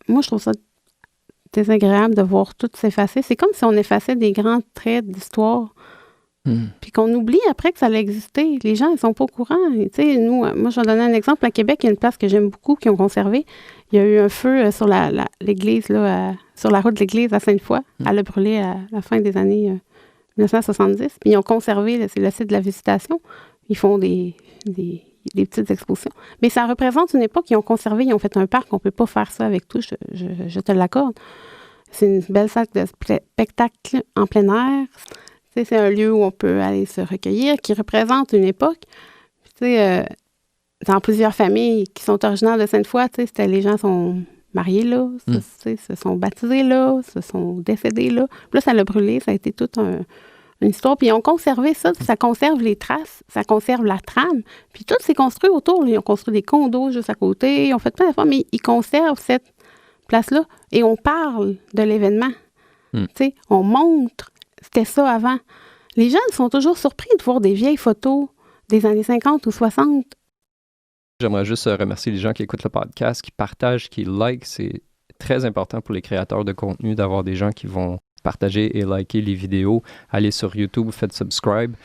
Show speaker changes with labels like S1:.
S1: Moi, je trouve ça désagréable de voir tout s'effacer. C'est comme si on effaçait des grands traits d'histoire, puis qu'on oublie après que ça a existé. Les gens, ils sont pas au courant. Tu sais, nous, moi, je vais donner un exemple. À Québec, il y a une place que j'aime beaucoup, qui ont conservé. Il y a eu un feu sur l'église, là, sur la route de l'église à Sainte-Foy. Elle a brûlé à la fin des années 1970. Puis ils ont conservé, là, c'est le site de la visitation. Ils font des petites expositions. Mais ça représente une époque. Ils ont conservé, ils ont fait un parc. On ne peut pas faire ça avec tout, je te l'accorde. C'est une belle salle de spectacle en plein air. Tu sais, c'est un lieu où on peut aller se recueillir, qui représente une époque. Puis, tu sais, dans plusieurs familles qui sont originaires de Sainte-Foy, tu sais, les gens sont mariés là, tu sais, se sont baptisés là, se sont décédés là. Puis là, ça l'a brûlé, ça a été toute une histoire. Puis ils ont conservé ça, ça conserve les traces, ça conserve la trame. Puis tout s'est construit autour. Ils ont construit des condos juste à côté, ils ont fait plein d'efforts, mais ils conservent cette place-là. Et on parle de l'événement. Tu sais, on montre, c'était ça avant. Les gens sont toujours surpris de voir des vieilles photos des années 50 ou 60.
S2: J'aimerais juste remercier les gens qui écoutent le podcast, qui partagent, qui likent. C'est très important pour les créateurs de contenu d'avoir des gens qui vont partager et liker les vidéos. Allez sur YouTube, faites subscribe.